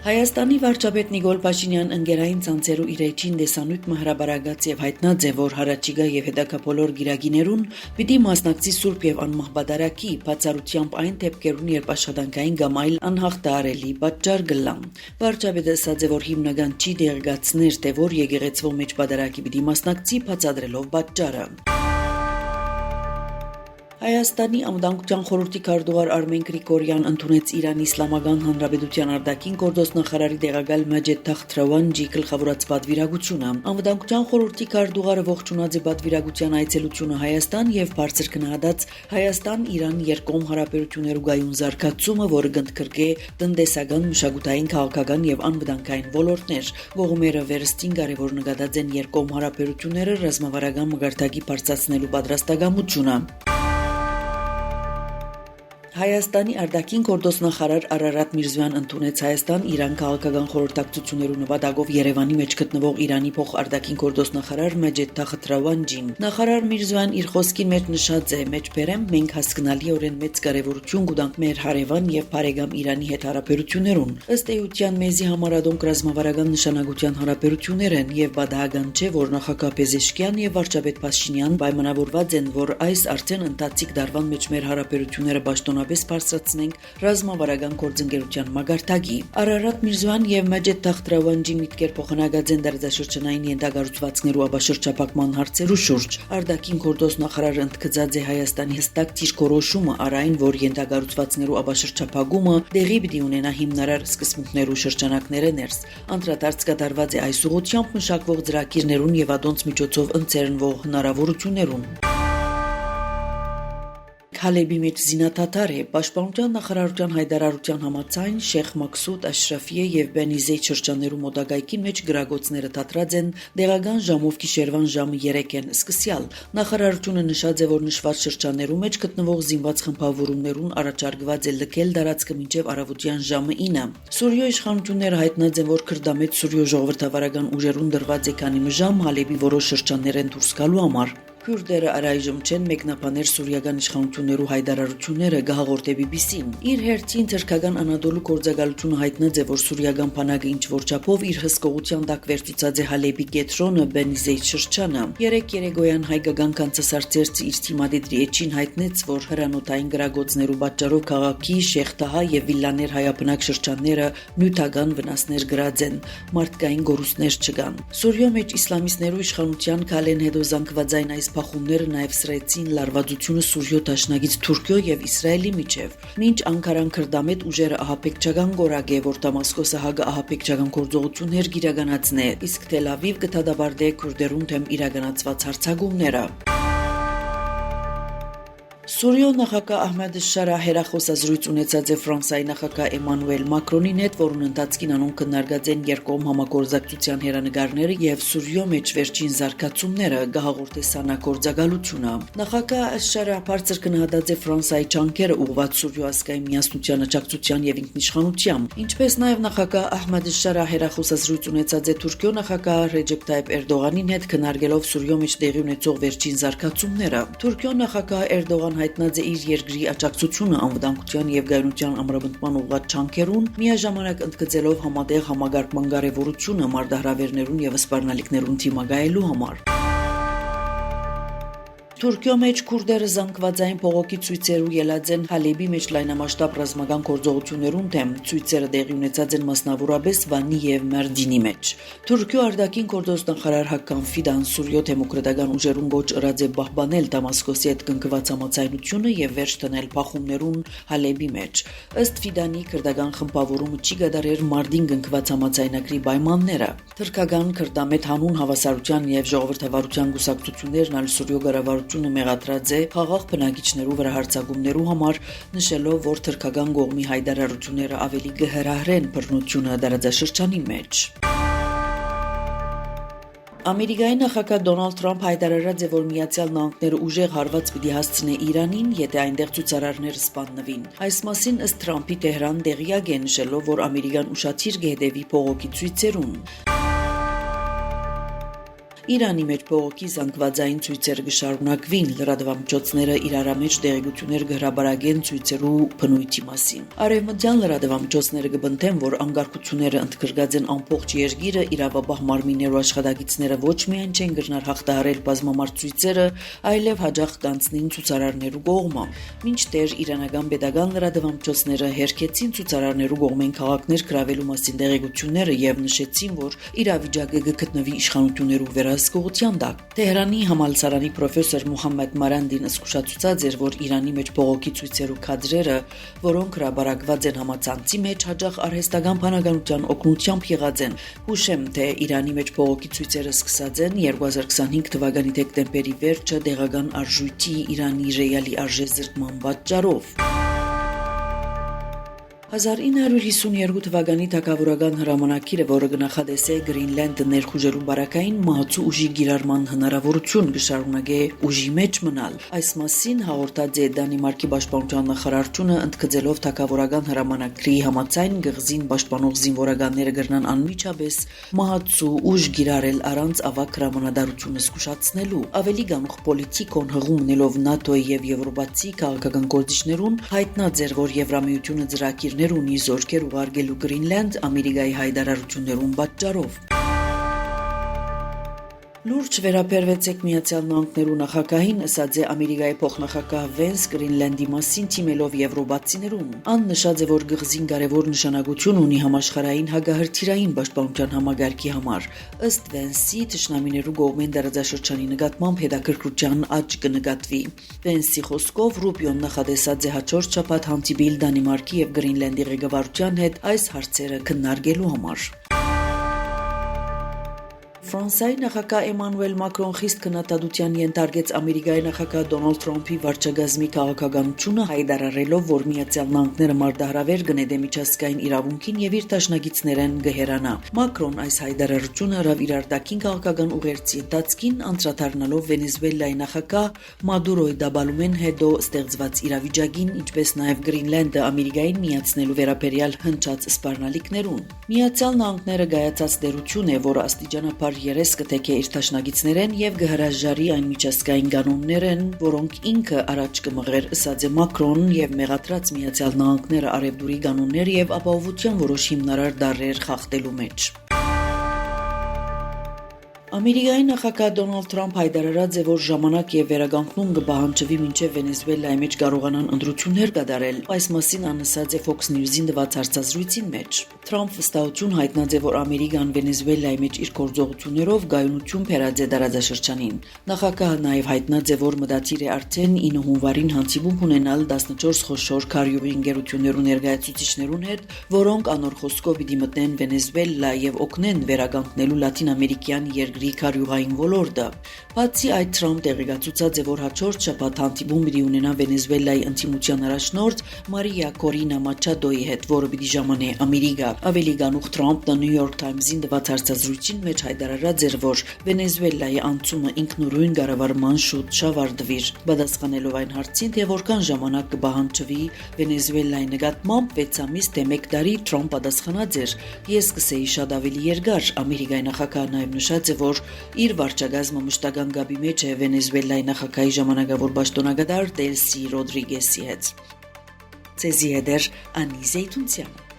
Հայաստանի վարչապետ Նիկոլ Փաշինյան ընկերային ցանցերու իր էջին դեսանույթ հրաբարացած եւ հայտնած է, որ հարաճիգա եւ հետագա բոլոր գիրագիներուն պիտի մասնակցի Սուրբ եւ անմահ բադարակի, բացառությամբ այն դեպքերուն, երբ աշխատանքային կամ այլ անհաղթարելի պատճառ գլան։ Վարչապետը ասաց, որ հիմնական չի դերգացներ, թե որ եկեղեցվո մեջ բադարակի պիտի մասնակցի, բացադրելով պատճառը։ Հայաստանի անվտանգության խորհրդի քարտուղար Արմեն Գրիգորյան ընդունեց Իրանի Իսլամական Հանրապետության արտաքին գործոստ նախարարի տեղակալ Մաջեդ Թախթրավանջի գլխավորած պատվիրակությունը։ Անվտանգության խորհրդի քարտուղարը ողջունած է պատվիրակության այցելությունը Հայաստան եւ բարձր գնահատած Հայաստան-Իրան երկկողմ հարաբերություններու գայուն զարգացումը, որը կընդգրկե տնտեսական, մշակութային, քաղաքական եւ անվտանգային ոլորտներ։ Կողմերը վերստին կարևոր նկատած են երկկողմ հարաբերությունները ռազմավարական մակարդակի բարձրացնելու պատրաստակամությունը։ Հայաստանի արտաքին գործոստ նախարար Արարատ Միրզոյան ընդունեց Հայաստան-Իրան քաղաքական խորհրդակցություններու նպատակով Երևանի մեջ գտնվող Իրանի փոխարտաքին գործոստ նախարար Մաջեդ Թախթրավանջին։ Նախարար Միրզոյան իր խոսքին մեջ նշած է. «Մեջբերեմ մենք հասկանալիորեն մեծ կարևորություն կտանք մեր հարևան եւ բարեկամ Իրանի հետ հարաբերություններուն։ Ըստ էության մեզի համար ադոնք ռազմավարական նշանակության հարաբերություններ են եւ բադահական չէ, որ նախագահ Պեզեշկյան եւ վարչապետ Փաշինյան պայմանավորված են, որ այս արդեն ընթացիկ դարվան մեջ մեր հարաբերությունները պաշտոնապես բարձրացնենք ռազմավարական գործընկերության մակարդակի։ Արարատ Միրզոյան եւ Մաջեդ Թախթրավանջին միտքեր փոխանակած են դարաշրջանային ենթակառուցվածքներու ապաշրջապակման հարցերու շուրջ։ Արտաքին գործոստ նախարարը ընդգծած է Հայաստանի հստակ դիրքորոշումը առայն, որ ենթակառուցվածքներու ապաշրջապակումը տեղի պիտի ունենա հիմնարար սկզբունքներու շրջանակները ներս։ Անդրադարձ կատարված է այս ուղղությամբ մշակվող ծրագիրներուն եւ ադոնց միջոցով ընձեռնվող հնարավորություններուն։ Հալեբի մեջ զինաթաթար է Պաշտպանության նախարարության հայտարարության համաձայն Շեխ Մաքսուդ Աշրաֆիե եւ Բենիզեյ շրջաններու մոտակայքին մեջ գրագոցները թատրած են դեղական ժամով գիշերվան ժամը 3-ին սկսյալ։ Նախարարությունը նշած է, որ նշված շրջաններու մեջ գտնվող զինված խմբավորումներուն առաջարկված է լքել տարածքը մինչև առավոտյան ժամը 9։ Սուրիո իշխանությունները հայտնած են, որ քրդամետ Սուրիո ժողովրդավարական ուժերուն դրված է քանի ժամ Հալեբի որոշ շրջաններեն դուրս գալու համար։ Քուրդերը առայժմ չեն մեկնաբանել սուրիական իշխանություններու հայտարարությունները, գահաղորդե BBC-ն։ Իր հերթին թրքական Անադոլու գործակալությունը հայտնած է, որ սուրիական բանակը ինչ որ չափով իր հսկողության տակ վերցուցած է Հալեբի կենտրոնը Բենիզեյ շրջանը։ Երեկոյան հայկական կանցասարցերցի իր թիմադեդի էջին հայտնեց, որ հրանոթային գրագոցներու պատճառով քաղաքի Շեխտահա եւ Վիլլաներ հայաբնակ շրջանները նյութական վնասներ գրած են, մարդկային գորուստներ չկան։ Սուրիո մեջ իսլամիստներու իշխանության քալեն հետո զանգվածային այս փախումները նաև սրեցին լարվածությունը Սուրիո դաշնակից Թուրքիո եւ Իսրայելի միջև։ Մինչ Անկարան քրդամետ ուժերը ահապեկչական գորակ է, որ Դամասկոսը հագը ահապեկչական գործողություններ իրականացնե, իսկ Թել Ավիվ կդադարեցնե քուրդերուն դեմ իրականացված հարձակումները։ Սուրիո նախագահ Ահմեդ Շարա հերախոսազրույց ունեցած է Ֆրանսիայի նախագահ Էմանուել Մակրոնին հետ, որուն ընթացքին անոնք քննարկած են երկկողմ համագործակցության հերանեկարները եւ Սուրիո մեջ վերջին զարգացումները, գահաղորդե Սանա գործակալությունը։ Նախագահ Շարա բարձր գնահատած է Ֆրանսիայի ջանքերը ուղղված Սուրիո ազգային միասնության աջակցության եւ ինքնիշխանության, ինչպես նաեւ նախագահ Ահմեդ Շարա հերախոսազրույց ունեցած է Թուրքիո նախագահ Ռեջեփ Թայիփ Էրդողանին հետ քննարկելով Սուրիո մեջ տեղի ունեցող վերջին զարգացումները։ Թուրքիո նախագահ Էրդողան հայտնած է իր երկրի աջակցությունը անվտանգության եւ գայունության ամրապնդման ուղղված ջանքերուն, միաժամանակ ընդգծելով համատեղ համագարկման կարեւորությունը մարտահրավերներուն եւ սպառնալիքներուն դիմակայելու համար։ Թուրքիո մեջ քուրդերը զանգվածային փողոքի ցույցերու ելած են Հալեբի մեջ լայնամասշտաբ ռազմական գործողություններուն դեմ։ Ցույցերը տեղի ունեցած են մասնավորապես Վանի եւ Մերդինի մեջ։ Թուրքիո արտաքին գործոստ նախարար Հական Ֆիդան Սուրիո դեմոկրատական ուժերուն գոչ ըրած է պահպանել Դամասկոսի հետ կնքված համաձայնությունը եւ վերջ դնել փախումներուն Հալեբի մեջ։ Ըստ Ֆիդանի քրդական խմբավորումը չի գդարեր Մարտին կնքված համաձայնագրի պայմանները։ Թուրքական քրդամետ հանուն հավասարության եւ ժողովրդավարության գուսակցություններն ալ Սուրիո գարավարությունը մեղադրած է խաղաղ բնակիչներու վրա հարձակումներու համար, նշելով, որ թուրքական կողմի հայտարարությունները ավելի կհրահրեն բռնությունը դարաձաշրջանի մեջ։ Ամերիկայի նախագահ Դոնալդ Թրամփ հայտարարած է, որ Միացյալ Նահանգները ուժեղ հարված պիտի հասցնե Իրանին, եթե այնտեղ ցուցարարները սպաննվին։ Այս մասին ըստ Թրամփի Տեհրան դեղյակ է նշելով, որ Ամերիկան ուշադիր կհետևի փողոքի ցույցերուն։ Իրանի մեջ բողոքի զանգվածային ցույցերը կշարունակվին, լրատվամիջոցները իրարամեջ դեղեցություններ կհրաբարակեն ցույցերու բնույթի մասին։ Արևմտյան լրատվամիջոցները կբնթեն, որ անկարգությունները ընդգրկած են ամբողջ երկիրը, իրավաբահ մարմիններու աշխատակիցները ոչ միայն չեն գտնար հաղթահարել բազմամարդ ցույցերը, այլև հաջող կանցնին ցուցարարներու կողմը։ Մինչդեռ իրանական պետական լրատվամիջոցները հերքեցին ցուցարարներու կողմեն քաղաքներ գրավելու մասին դեղեցությունները եւ նշեցին, որ իրավիճակը կգտնվի իշխանություններու վերահսկողության տակ։ Թեհրանի համալսարանի պրոֆեսոր Մուհամմեդ Մարանդին զսկուշացուցած էր, որ Իրանի մեջ բողոքի ցույցերու կադրերը, որոնք հրաբարակված են համացանցի մեջ, հաջող արհեստական բանականության օգնությամբ եղած են։ Հուշեմ, թե Իրանի մեջ բողոքի ցույցերը սկսած են 2025 թվականի դեկտեմբերի վերջը դեղական արժույթի Իրանի ռեալի արժեզրկման պատճառով։ 1952 թվականի թագավորական հրամանակիրը, որը կնախադեսե Գրինլանդը ներխուժելու բարակային մահացու ուժի գիրառման հնարավորություն կշարունակե ուժի մեջ մնալ։ Այս մասին հաղորդած է Դանիմարկի պաշտպանության նախարարությունը, ընդգծելով թագավորական հրամանակրի համաձայն գղզին պաշտպանող զինվորականները կրնան անմիջապես մահացու ուժ գիրառել առանց ավագ հրամանատարությունը զսկուշացնելու։ Ավելի գանուխ պոլիտիկոն հղում ունելով ՆԱՏՕ-ի եւ եվրոպացի քաղաքական գործիչներուն հայտնած էր, որ Եվրամիությունը ծրագիրներ ունի զորքեր ուղարկելու Գրինլանդ Ամերիկայի հայտարարություններուն պատճառով։ Լուրջ վերաբերվեցեք Միացյալ Նահանգներու նախագահին, ասած է Ամերիկայի փոխնախագահ Վենս Գրինլանդի մասին թիմելով եվրոպացիներուն։ Ան նշած է, որ գղզին կարևոր նշանակություն ունի համաշխարհային հակահրթիռային պաշտպանության համագարկի համար։ Ըստ Վենսի, թշնամիներու կողմեն դարաձաշրջանի նկատմամբ հետաքրքրության աճ կնկատվի։ Վենսի խոսքով Ռուբիոն նախադեսած է հաջորդ շաբաթ հանդիպիլ Դանիմարկի եւ Գրինլանդի ղեկավարության հետ այս հարցերը քննարկելու համար։ Ֆրանսիայի նախագահ Էմանուել Մակրոն խիստ քննադատության ենթարկեց Ամերիկայի նախագահ Դոնալդ Թրամփի վարչագազմի քաղաքականությունը, հայտարարելով, որ Միացյալ Նահանգները մարտահրավեր կնետե միջազգային իրավունքին եւ իր դաշնակիցներեն կհեռանա։ Մակրոն այս հայտարարությունը հրավ իր արտաքին քաղաքական ուղերձի ընթացքին անդրադառնալով Վենեսուելայի նախագահ Մադուրոյի դաբալումեն հետո ստեղծված իրավիճակին, ինչպես նաեւ Գրինլանդը Ամերիկային միացնելու վերաբերյալ հնչած սպառնալիքներուն։ Միացյալ Նահանգները գայացած դերություն է, որը աստիճանաբար երես կտեքե իր դաշնակիցներեն եւ կհրաժարի այն միջազգային կանոններեն, որոնք ինքը առաջ կմղեր, ասած է Մակրոն եւ մեղադրած Միացյալ Նահանգները արևդուրի կանոններ եւ ապահովության որոշ հիմնարար դարեր խախտելու մեջ։ Ամերիկայի նախագահ Դոնալդ Թրամփ հայտարարած է, որ ժամանակ եւ վերականգնում կպահանջվի մինչեւ Վենեսուելայի մեջ կարողանան ընտրություններ կատարել։ Այս մասին անասած է Fox News-ին տված հարցազրույցին մեջ։ Թրամփ վստահություն հայտնած է, որ Ամերիկան Վենեսուելայի մեջ իր գործողություններով գայունություն բերած է դարաձաշրջանին։ Նախագահը նաեւ հայտնած է, որ մտադիր է արդեն 9 հունվարին հանդիպում ունենալ 14 խոշոր քարյուղի ընկերություններու ներկայացուցիչներուն հետ, որոնք անոր խոսքով պիտի մտնեն Վենեսուելա եւ օգնեն վերականգնելու լատինամերիկյան քարյուղային ոլորտը։ Բացի այդ, Թրամփ տեղեկացուցած է, որ հաջորդ շաբաթ հանդիպում պիտի ունենա Վենեսուելայի ընդդիմության առաջնորդ Մարիա Կորինա Մաչադոյի հետ, որը պիտի ժամանե Ամերիկա։ Ավելի գանուխ Թրամփը New York Times-ին տված հարցազրույցին մեջ հայտարարած էր, որ Վենեսուելայի անցումը ինքնուրույն կառավարման շուտ շավարտվիր, պատասխանելով այն հարցին, թե որքան ժամանակ կպահանջվի Վենեսուելայի նկատմամբ 6 ամիս թե 1 տարի, Թրամփ պատասխանած էր. «Ես կսեի շատ ավելի երկար»։ Ամերիկայի նախագահը նաև նշած է, որ իր վարչակազմը մշտական գաբի մեջ է Վենեսուելայի նախագահի ժամանակավոր պաշտոնակատար Դելսի Ռոդրիգեսի հետ։ Ցեզի հետ Անի Զեյթունցյան։